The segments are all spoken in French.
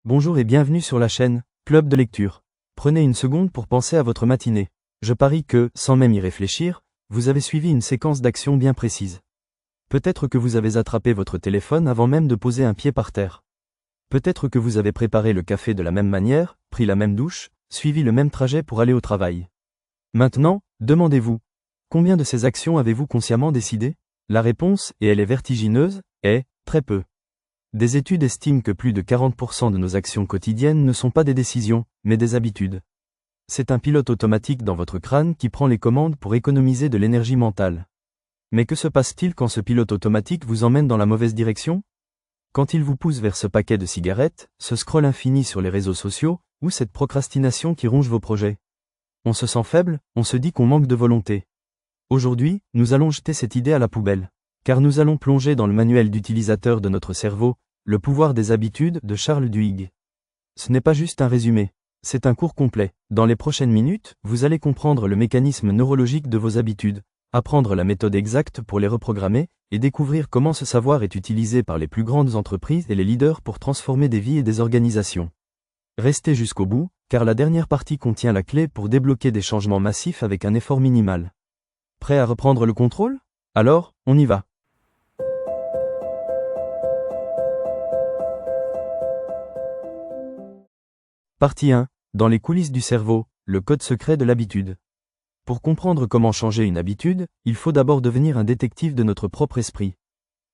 Bonjour et bienvenue sur la chaîne Club de lecture. Prenez une seconde pour penser à votre matinée. Je parie que, sans même y réfléchir, vous avez suivi une séquence d'actions bien précise. Peut-être que vous avez attrapé votre téléphone avant même de poser un pied par terre. Peut-être que vous avez préparé le café de la même manière, pris la même douche, suivi le même trajet pour aller au travail. Maintenant, demandez-vous, combien de ces actions avez-vous consciemment décidé? La réponse, et elle est vertigineuse, est très peu. Des études estiment que plus de 40% de nos actions quotidiennes ne sont pas des décisions, mais des habitudes. C'est un pilote automatique dans votre crâne qui prend les commandes pour économiser de l'énergie mentale. Mais que se passe-t-il quand ce pilote automatique vous emmène dans la mauvaise direction? Quand il vous pousse vers ce paquet de cigarettes, ce scroll infini sur les réseaux sociaux, ou cette procrastination qui ronge vos projets? On se sent faible, on se dit qu'on manque de volonté. Aujourd'hui, nous allons jeter cette idée à la poubelle. Car nous allons plonger dans le manuel d'utilisateur de notre cerveau, Le pouvoir des habitudes de Charles Duhigg. Ce n'est pas juste un résumé, c'est un cours complet. Dans les prochaines minutes, vous allez comprendre le mécanisme neurologique de vos habitudes, apprendre la méthode exacte pour les reprogrammer, et découvrir comment ce savoir est utilisé par les plus grandes entreprises et les leaders pour transformer des vies et des organisations. Restez jusqu'au bout, car la dernière partie contient la clé pour débloquer des changements massifs avec un effort minimal. Prêt à reprendre le contrôle? Alors, on y va. Partie 1. Dans les coulisses du cerveau, le code secret de l'habitude. Pour comprendre comment changer une habitude, il faut d'abord devenir un détective de notre propre esprit.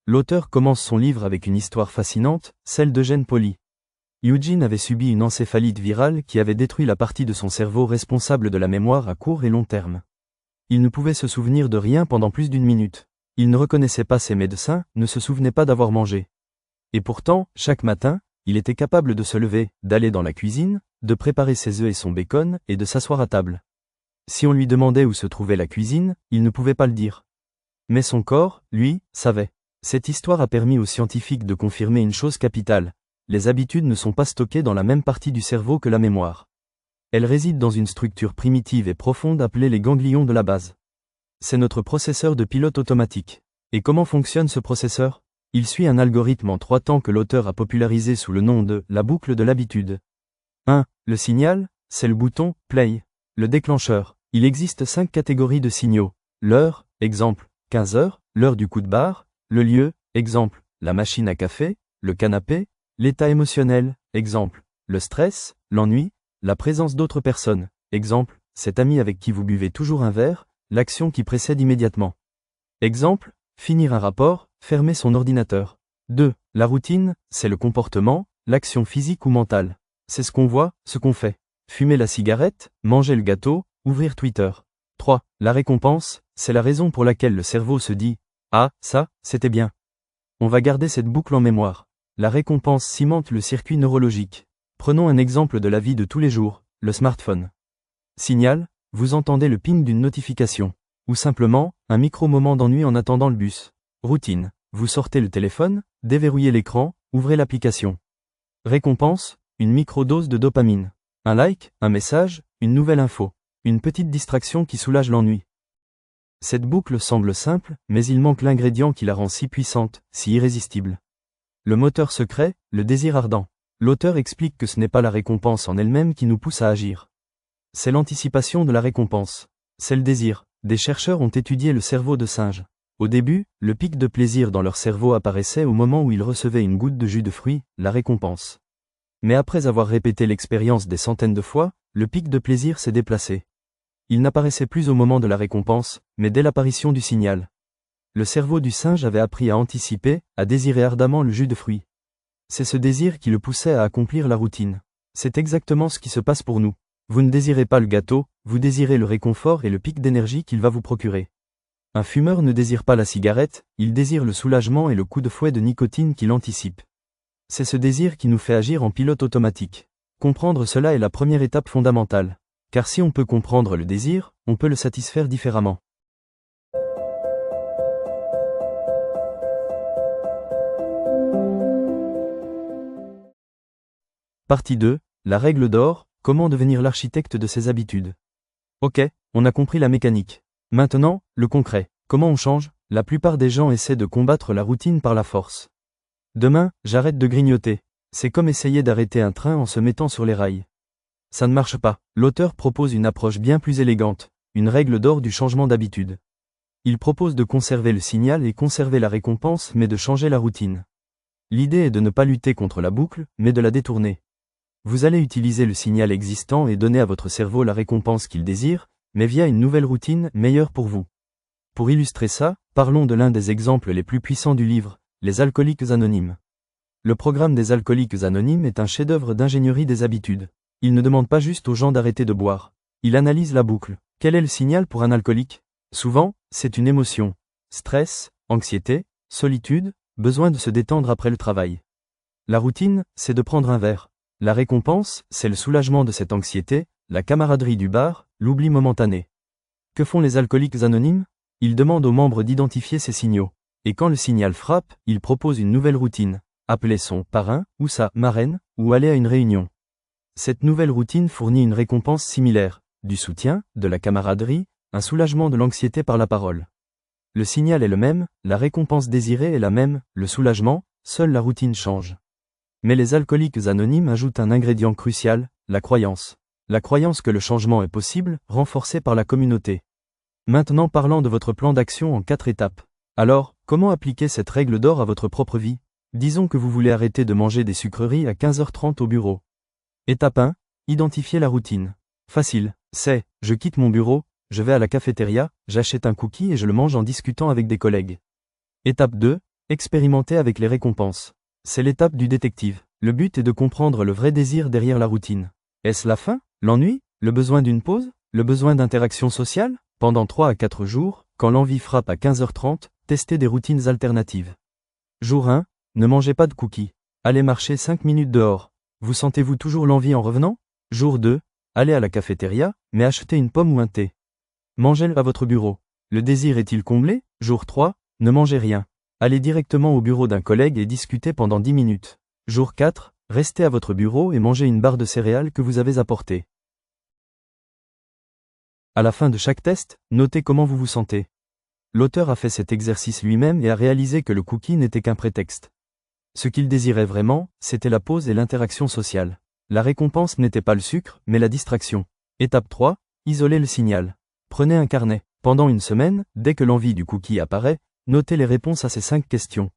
L'auteur commence son livre avec une histoire fascinante, celle d'Eugène Pauly. Eugene avait subi une encéphalite virale qui avait détruit la partie de son cerveau responsable de la mémoire à court et long terme. Il ne pouvait se souvenir de rien pendant plus d'une minute. Il ne reconnaissait pas ses médecins, ne se souvenait pas d'avoir mangé. Et pourtant, chaque matin, il était capable de se lever, d'aller dans la cuisine, de préparer ses œufs et son bacon, et de s'asseoir à table. Si on lui demandait où se trouvait la cuisine, il ne pouvait pas le dire. Mais son corps, lui, savait. Cette histoire a permis aux scientifiques de confirmer une chose capitale. Les habitudes ne sont pas stockées dans la même partie du cerveau que la mémoire. Elles résident dans une structure primitive et profonde appelée les ganglions de la base. C'est notre processeur de pilote automatique. Et comment fonctionne ce processeur? Il suit un algorithme en 3 temps que l'auteur a popularisé sous le nom de la boucle de l'habitude. 1. Le signal, c'est le bouton « play ». Le déclencheur, il existe 5 catégories de signaux. L'heure, exemple, 15 heures, l'heure du coup de barre. Le lieu, exemple, la machine à café, le canapé. L'état émotionnel, exemple, le stress, l'ennui, la présence d'autres personnes, exemple, cet ami avec qui vous buvez toujours un verre, l'action qui précède immédiatement. Exemple, finir un rapport, fermer son ordinateur. 2. La routine, c'est le comportement, l'action physique ou mentale. C'est ce qu'on voit, ce qu'on fait. Fumer la cigarette, manger le gâteau, ouvrir Twitter. 3. La récompense, c'est la raison pour laquelle le cerveau se dit « Ah, ça, c'était bien ». On va garder cette boucle en mémoire. La récompense cimente le circuit neurologique. Prenons un exemple de la vie de tous les jours, le smartphone. Signal, vous entendez le ping d'une notification. Ou simplement, un micro-moment d'ennui en attendant le bus. Routine, vous sortez le téléphone, déverrouillez l'écran, ouvrez l'application. Récompense, une micro-dose de dopamine. Un like, un message, une nouvelle info. Une petite distraction qui soulage l'ennui. Cette boucle semble simple, mais il manque l'ingrédient qui la rend si puissante, si irrésistible. Le moteur secret, le désir ardent. L'auteur explique que ce n'est pas la récompense en elle-même qui nous pousse à agir. C'est l'anticipation de la récompense. C'est le désir. Des chercheurs ont étudié le cerveau de singes. Au début, le pic de plaisir dans leur cerveau apparaissait au moment où ils recevaient une goutte de jus de fruits, la récompense. Mais après avoir répété l'expérience des centaines de fois, le pic de plaisir s'est déplacé. Il n'apparaissait plus au moment de la récompense, mais dès l'apparition du signal. Le cerveau du singe avait appris à anticiper, à désirer ardemment le jus de fruits. C'est ce désir qui le poussait à accomplir la routine. C'est exactement ce qui se passe pour nous. Vous ne désirez pas le gâteau, vous désirez le réconfort et le pic d'énergie qu'il va vous procurer. Un fumeur ne désire pas la cigarette, il désire le soulagement et le coup de fouet de nicotine qu'il anticipe. C'est ce désir qui nous fait agir en pilote automatique. Comprendre cela est la première étape fondamentale. Car si on peut comprendre le désir, on peut le satisfaire différemment. Partie 2. La règle d'or, comment devenir l'architecte de ses habitudes. Ok, on a compris la mécanique. Maintenant, le concret. Comment on change? La plupart des gens essaient de combattre la routine par la force. Demain, j'arrête de grignoter. C'est comme essayer d'arrêter un train en se mettant sur les rails. Ça ne marche pas. L'auteur propose une approche bien plus élégante, une règle d'or du changement d'habitude. Il propose de conserver le signal et conserver la récompense mais de changer la routine. L'idée est de ne pas lutter contre la boucle, mais de la détourner. Vous allez utiliser le signal existant et donner à votre cerveau la récompense qu'il désire, mais via une nouvelle routine meilleure pour vous. Pour illustrer ça, parlons de l'un des exemples les plus puissants du livre, les alcooliques anonymes. Le programme des alcooliques anonymes est un chef-d'œuvre d'ingénierie des habitudes. Il ne demande pas juste aux gens d'arrêter de boire. Il analyse la boucle. Quel est le signal pour un alcoolique? Souvent, c'est une émotion. Stress, anxiété, solitude, besoin de se détendre après le travail. La routine, c'est de prendre un verre. La récompense, c'est le soulagement de cette anxiété, la camaraderie du bar, l'oubli momentané. Que font les alcooliques anonymes? Ils demandent aux membres d'identifier ces signaux. Et quand le signal frappe, ils proposent une nouvelle routine. Appeler son parrain, ou sa marraine, ou aller à une réunion. Cette nouvelle routine fournit une récompense similaire, du soutien, de la camaraderie, un soulagement de l'anxiété par la parole. Le signal est le même, la récompense désirée est la même, le soulagement, seule la routine change. Mais les alcooliques anonymes ajoutent un ingrédient crucial, la croyance. La croyance que le changement est possible, renforcée par la communauté. Maintenant parlons de votre plan d'action en 4 étapes. Alors, comment appliquer cette règle d'or à votre propre vie? Disons que vous voulez arrêter de manger des sucreries à 15h30 au bureau. Étape 1. Identifier la routine. Facile, c'est, je quitte mon bureau, je vais à la cafétéria, j'achète un cookie et je le mange en discutant avec des collègues. Étape 2. Expérimenter avec les récompenses. C'est l'étape du détective. Le but est de comprendre le vrai désir derrière la routine. Est-ce la faim, l'ennui, le besoin d'une pause, le besoin d'interaction sociale? Pendant 3 à 4 jours, quand l'envie frappe à 15h30, testez des routines alternatives. Jour 1. Ne mangez pas de cookies. Allez marcher 5 minutes dehors. Vous sentez-vous toujours l'envie en revenant? Jour 2. Allez à la cafétéria, mais achetez une pomme ou un thé. Mangez-le à votre bureau. Le désir est-il comblé? Jour 3. Ne mangez rien. Allez directement au bureau d'un collègue et discutez pendant 10 minutes. Jour 4. Restez à votre bureau et mangez une barre de céréales que vous avez apportée. À la fin de chaque test, notez comment vous vous sentez. L'auteur a fait cet exercice lui-même et a réalisé que le cookie n'était qu'un prétexte. Ce qu'il désirait vraiment, c'était la pause et l'interaction sociale. La récompense n'était pas le sucre, mais la distraction. Étape 3. Isolez le signal. Prenez un carnet. Pendant une semaine, dès que l'envie du cookie apparaît, notez les réponses à ces 5 questions.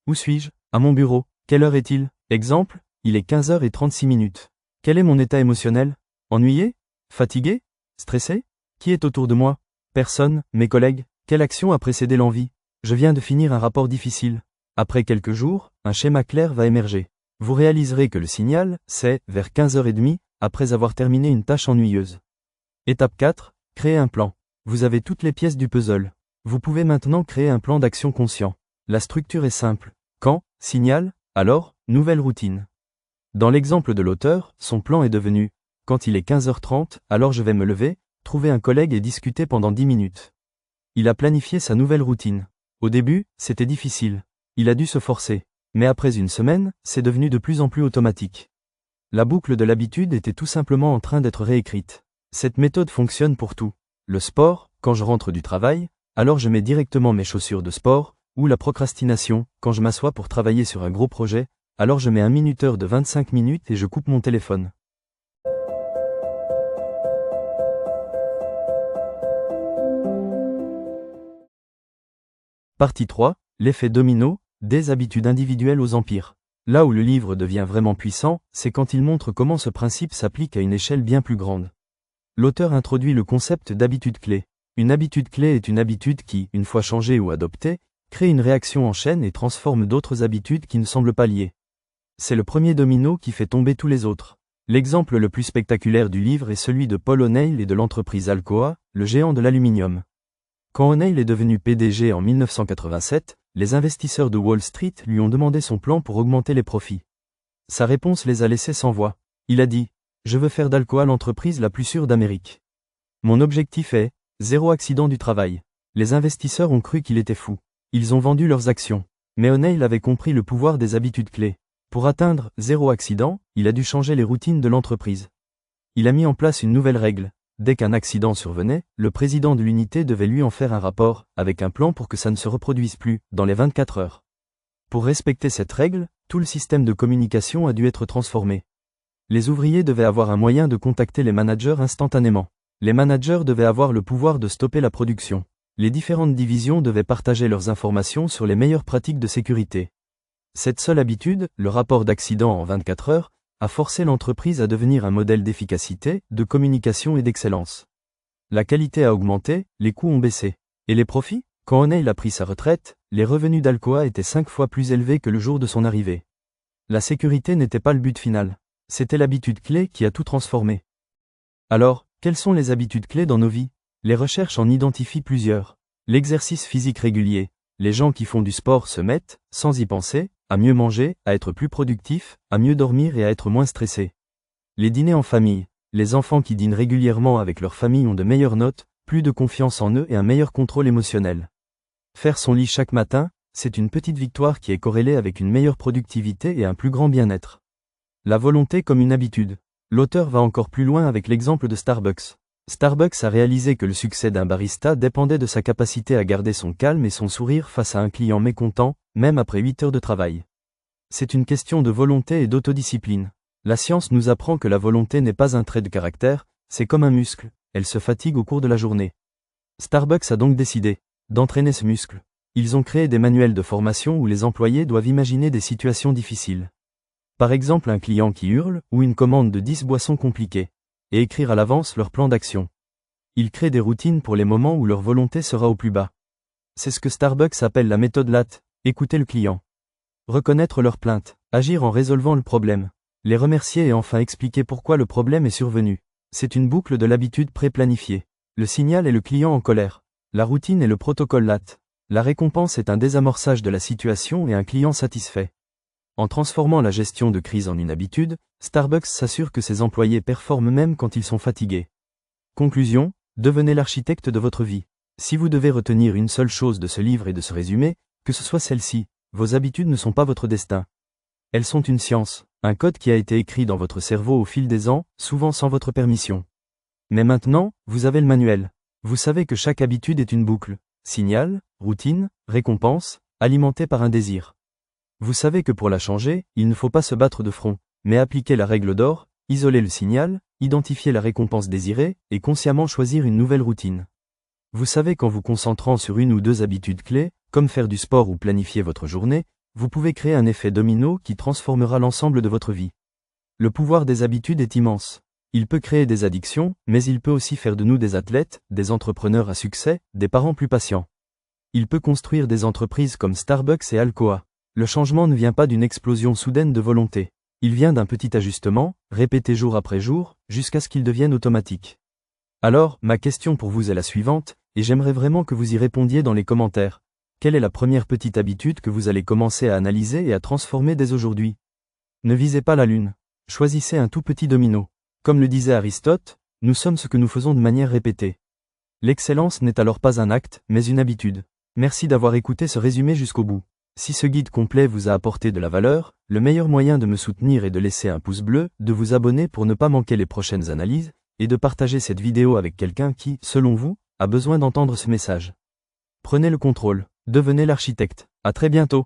Où suis-je? À mon bureau. Quelle heure est-il? Exemple, il est 15h36. Quel est mon état émotionnel? Ennuyé? Fatigué? Stressé? Qui est autour de moi? Personne, mes collègues. Quelle action a précédé l'envie? Je viens de finir un rapport difficile. Après quelques jours, un schéma clair va émerger. Vous réaliserez que le signal, c'est, vers 15h30, après avoir terminé une tâche ennuyeuse. Étape 4. Créer un plan. Vous avez toutes les pièces du puzzle. Vous pouvez maintenant créer un plan d'action conscient. La structure est simple. Quand, signal, alors, nouvelle routine. Dans l'exemple de l'auteur, son plan est devenu, quand il est 15h30, alors je vais me lever, trouver un collègue et discuter pendant 10 minutes. Il a planifié sa nouvelle routine. Au début, c'était difficile. Il a dû se forcer. Mais après une semaine, c'est devenu de plus en plus automatique. La boucle de l'habitude était tout simplement en train d'être réécrite. Cette méthode fonctionne pour tout. Le sport, quand je rentre du travail, alors je mets directement mes chaussures de sport, ou la procrastination, quand je m'assois pour travailler sur un gros projet, alors je mets un minuteur de 25 minutes et je coupe mon téléphone. Partie 3. L'effet domino, des habitudes individuelles aux empires. Là où le livre devient vraiment puissant, c'est quand il montre comment ce principe s'applique à une échelle bien plus grande. L'auteur introduit le concept d'habitude clé. Une habitude clé est une habitude qui, une fois changée ou adoptée, crée une réaction en chaîne et transforme d'autres habitudes qui ne semblent pas liées. C'est le premier domino qui fait tomber tous les autres. L'exemple le plus spectaculaire du livre est celui de Paul O'Neill et de l'entreprise Alcoa, le géant de l'aluminium. Quand O'Neill est devenu PDG en 1987, les investisseurs de Wall Street lui ont demandé son plan pour augmenter les profits. Sa réponse les a laissés sans voix. Il a dit « Je veux faire d'Alcoa l'entreprise la plus sûre d'Amérique. Mon objectif est, 0 accident du travail. » Les investisseurs ont cru qu'il était fou. Ils ont vendu leurs actions. Mais O'Neill avait compris le pouvoir des habitudes clés. Pour atteindre 0 accident, il a dû changer les routines de l'entreprise. Il a mis en place une nouvelle règle. Dès qu'un accident survenait, le président de l'unité devait lui en faire un rapport, avec un plan pour que ça ne se reproduise plus, dans les 24 heures. Pour respecter cette règle, Tout le système de communication a dû être transformé. Les ouvriers devaient avoir un moyen de contacter les managers instantanément. Les managers devaient avoir le pouvoir de stopper la production. Les différentes divisions devaient partager leurs informations sur les meilleures pratiques de sécurité. Cette seule habitude, le rapport d'accident en 24 heures, a forcé l'entreprise à devenir un modèle d'efficacité, de communication et d'excellence. La qualité a augmenté, les coûts ont baissé. Et les profits? Quand O'Neill a pris sa retraite, les revenus d'Alcoa étaient 5 fois plus élevés que le jour de son arrivée. La sécurité n'était pas le but final. C'était l'habitude clé qui a tout transformé. Alors, quelles sont les habitudes clés dans nos vies? Les recherches en identifient plusieurs. L'exercice physique régulier. Les gens qui font du sport se mettent, sans y penser, à mieux manger, à être plus productifs, à mieux dormir et à être moins stressés. Les dîners en famille. Les enfants qui dînent régulièrement avec leur famille ont de meilleures notes, plus de confiance en eux et un meilleur contrôle émotionnel. Faire son lit chaque matin, c'est une petite victoire qui est corrélée avec une meilleure productivité et un plus grand bien-être. La volonté comme une habitude. L'auteur va encore plus loin avec l'exemple de Starbucks. Starbucks a réalisé que le succès d'un barista dépendait de sa capacité à garder son calme et son sourire face à un client mécontent, même après 8 heures de travail. C'est une question de volonté et d'autodiscipline. La science nous apprend que la volonté n'est pas un trait de caractère, c'est comme un muscle, elle se fatigue au cours de la journée. Starbucks a donc décidé d'entraîner ce muscle. Ils ont créé des manuels de formation où les employés doivent imaginer des situations difficiles. Par exemple un client qui hurle, ou une commande de 10 boissons compliquées. Et écrire à l'avance leur plan d'action. Ils créent des routines pour les moments où leur volonté sera au plus bas. C'est ce que Starbucks appelle la méthode LAT, écouter le client. Reconnaître leurs plaintes, agir en résolvant le problème. Les remercier et enfin expliquer pourquoi le problème est survenu. C'est une boucle de l'habitude pré-planifiée. Le signal est le client en colère. La routine est le protocole LAT. La récompense est un désamorçage de la situation et un client satisfait. En transformant la gestion de crise en une habitude, Starbucks s'assure que ses employés performent même quand ils sont fatigués. Conclusion, devenez l'architecte de votre vie. Si vous devez retenir une seule chose de ce livre et de ce résumé, que ce soit celle-ci, vos habitudes ne sont pas votre destin. Elles sont une science, un code qui a été écrit dans votre cerveau au fil des ans, souvent sans votre permission. Mais maintenant, vous avez le manuel. Vous savez que chaque habitude est une boucle. Signal, routine, récompense, alimentée par un désir. Vous savez que pour la changer, il ne faut pas se battre de front, mais appliquer la règle d'or, isoler le signal, identifier la récompense désirée, et consciemment choisir une nouvelle routine. Vous savez qu'en vous concentrant sur une ou deux habitudes clés, comme faire du sport ou planifier votre journée, vous pouvez créer un effet domino qui transformera l'ensemble de votre vie. Le pouvoir des habitudes est immense. Il peut créer des addictions, mais il peut aussi faire de nous des athlètes, des entrepreneurs à succès, des parents plus patients. Il peut construire des entreprises comme Starbucks et Alcoa. Le changement ne vient pas d'une explosion soudaine de volonté. Il vient d'un petit ajustement, répété jour après jour, jusqu'à ce qu'il devienne automatique. Alors, ma question pour vous est la suivante, et j'aimerais vraiment que vous y répondiez dans les commentaires. Quelle est la première petite habitude que vous allez commencer à analyser et à transformer dès aujourd'hui? Ne visez pas la lune. Choisissez un tout petit domino. Comme le disait Aristote, nous sommes ce que nous faisons de manière répétée. L'excellence n'est alors pas un acte, mais une habitude. Merci d'avoir écouté ce résumé jusqu'au bout. Si ce guide complet vous a apporté de la valeur, le meilleur moyen de me soutenir est de laisser un pouce bleu, de vous abonner pour ne pas manquer les prochaines analyses, et de partager cette vidéo avec quelqu'un qui, selon vous, a besoin d'entendre ce message. Prenez le contrôle, devenez l'architecte. À très bientôt.